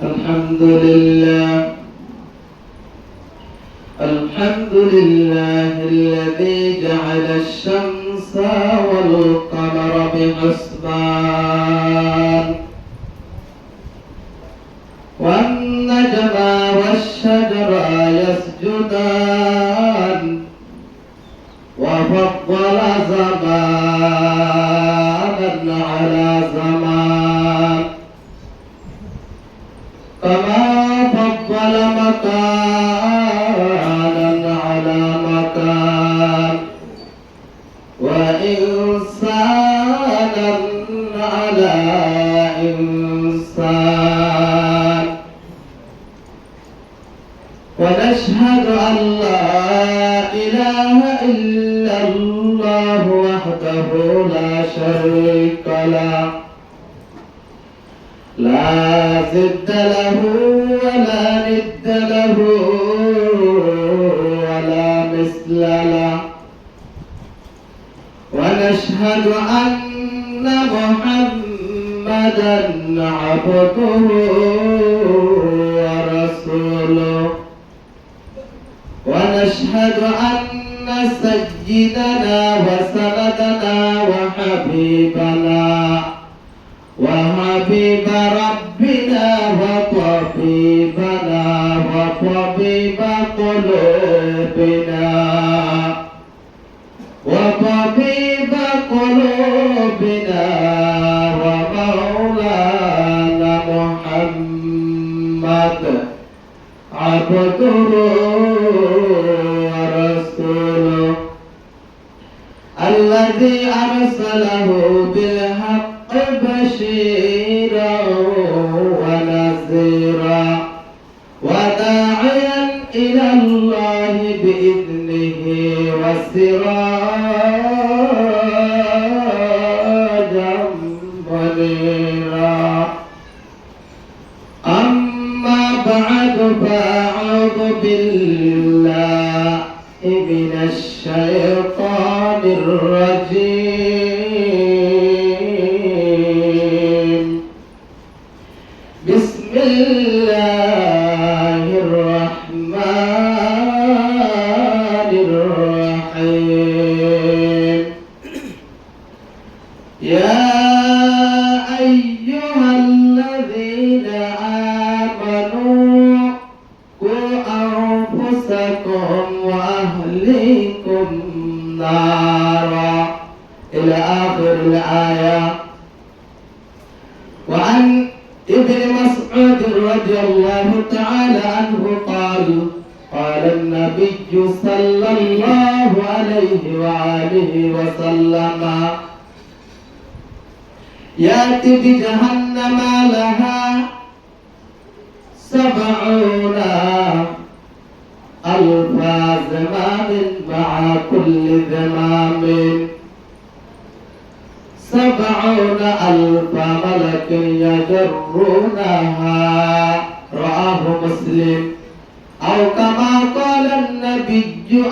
الحمد لله الحمد لله الذي جعل الشمس والقمر بحسبان والنجم والشجر يسجدان وفضل زمانا على زمان كما فضل مكانا على مكان وإنسانا على إنسان ونشهد أن لا إله إلا الله وحده لا شريك له لا ضد له ولا ند له ولا مثل له ونشهد أن محمدا عبده ورسوله ونشهد أن سيدنا وسندنا وحبيبنا وحبيب ربنا وطبيبنا وطبيب قلوبنا وطبيب قلوبنا ومولانا محمد عبده ورسوله الذي أرسله بالحق بشيرا ونذيرا وداعيا إلى الله بإذنه وسراجا منيرا أما بعد فأعوذ بالله من الشيطان الرجيم بسم الله الرحمن الرحيم يا أيها الذين آمنوا قوا أنفسكم وأهليكم نارا إلى آخر الآية. وعن ابن مسعود رضي الله تعالى عنه قال قال النبي صلى الله عليه وآله وسلم يأتي بجهنم لها 70 ألف زمام مع كل زمام 70 ألف ملك يجرونها رواه مسلم أو كما قال النبي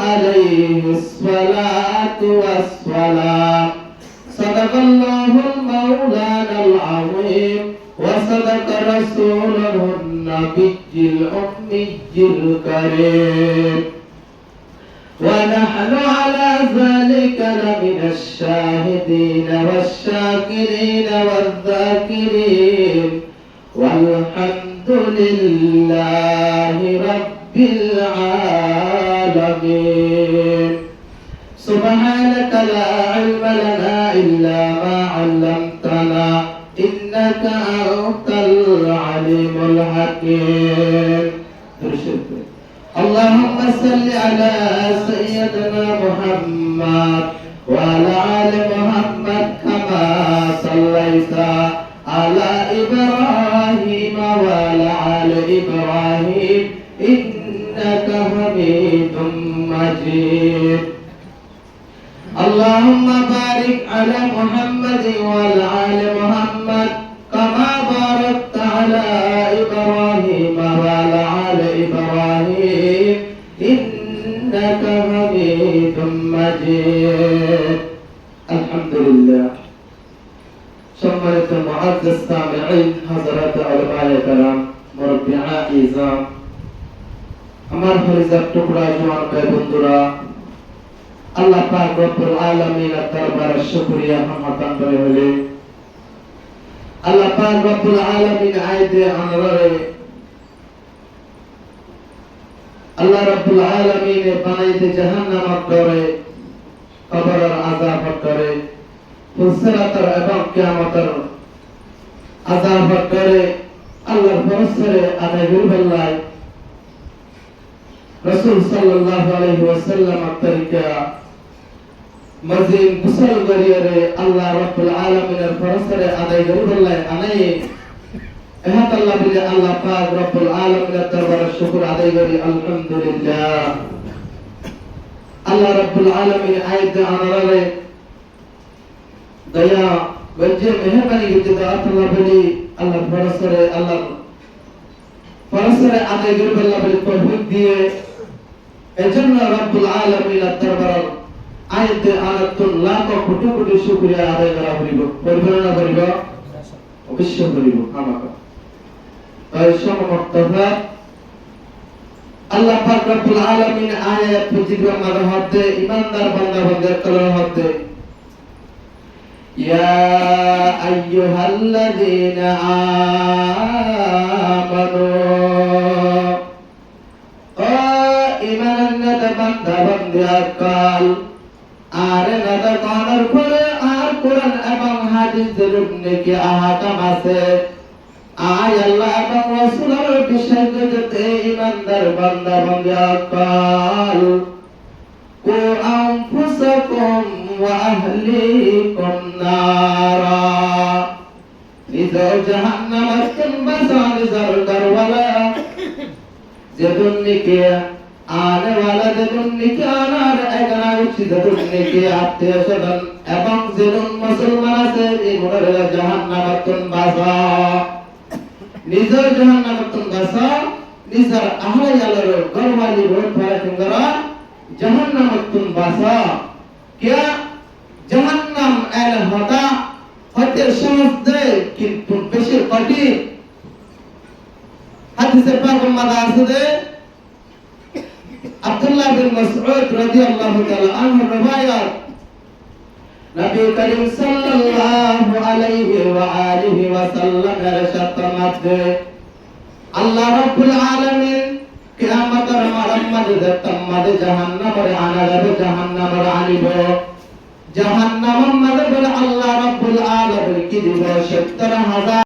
عليه الصلاة والسلام. صدق الله المولانا العظيم وصدق رسوله النبي الأمي الكريم ونحن على ذلك لمن الشاهدين والشاكرين والذاكرين والحمد لله رب العالمين. سبحانك لا علم لنا إلا ما علمتنا إنك أنت العليم الحكيم. اللهم صل على سيدنا محمد وعلى آل محمد كما صليت على إبراهيم وعلى آل إبراهيم إنك حميد مجيد. اللهم بارك على محمد وعلى آل محمد كما باركت على إبراهيم وعلى آل إبراهيم إنك حميد مجيد. الحمد لله. সম্মানিত মুআজ্জাজ সামিঈন, হযরত উলামায়ে কেরাম, মুরব্বি আইজাম, আমার ফরিজার টুকরা জওয়ান ভাই বন্ধুরা, আল্লাহ পাক রব্বুল আলামিনের দরবারে শুকরিয়া হামদান করে হলে আল্লাহ পাক রব্বুল আলামিন আইতে আনরে আল্লাহ রব্বুল আলামিন বানাইতে জাহান্নাম করে, কবরের আযাব করে, ফুসরাতের এবং কিয়ামতের আযাব করে, আল্লাহর ফরজে আদায় করবেলাই রাসূল সাল্লাল্লাহু আলাইহি ওয়াসাল্লাম তরিকা মজিদ গুসল করিয়ে আল্লাহ রাব্বুল আলামিনের ফরজে আদায় করবেলাই আনাই এহাত আল্লাহ বিলে আল্লাহ পাক রব্বুল আলামিনের দরবারে শুকর আদায় করি আলহামদুলিল্লাহ। আল্লাহ রাব্বুল আলামিন আয়াত আনারে দয়া বজে মেহেরবানি করতে আল্লাহ বলি আল্লাহ ফরজে আদায় করবেলাই বলে তৌফিক দিয়ে এজন্য রাব্বুল আলামিনের দরবারে আয়াত আনাতুন লাখ কোটি কোটি শুকরিয়া আদায় করা হইব। করবেন না করিব? অবশ্যই করিব। আমাকে আল্লাহ পাক রব্বুল আলামিন আয়াত ফুজিবের মাঝে ইমানদার বান্দা বান্দার কলর হতে ইয়া আইয়ুহাল্লাযীনা আমানু ও ঈমানের বান্দা বান্দা কাল আর নাদা কোনের পরে আর কোরআন এবং হাদিসের নেকি আহকাম আছে আয় আল্লাহ এবং রাসূলের বিষয়গুলোতে ঈমানদার বান্দা বান্দা কাল কু আনফুসাকুম ওয়া আহলিকুম নারা নিজ জাহান্নাম বাসান জারদারওয়ালা যেদুন্নিকে আনে ওয়ালা যেদুন্নিকে আনার একনা উচিত যেদুন্নিকে আত্মীয় স্বজন এবং যেদুন মুসলমান আছে এই মোড়ে জাহান্নামাতুন বাসা নিজের জাহান্নামাতুন বাসা নিজের আহলে আলার গরওয়ালি রোড পারে কিংরা জাহান্নামাতুন বাসা क्या জাহান্নাম এল হতা হতে সহজ দেয় কিন্তু বেশি কঠিন। হাদিসে পাক মধ্যে আছে আব্দুল্লাহ বিন মাসউদ রাদিয়াল্লাহু তাআলা আনহু riwayat নবী করিম সাল্লাল্লাহু আলাইহি ওয়া আলিহি ওয়াসাল্লাম এর সাথে আল্লাহ রাব্বুল আলামিন কিয়ামতের মাঝে তাম্মাদে জাহান্নামে আনা যাবে, জাহান্নামে আনিব, জাহান্নামের মাঝে বলে আল্লাহ রাব্বুল আলামিন কি দিব ৭০,০০০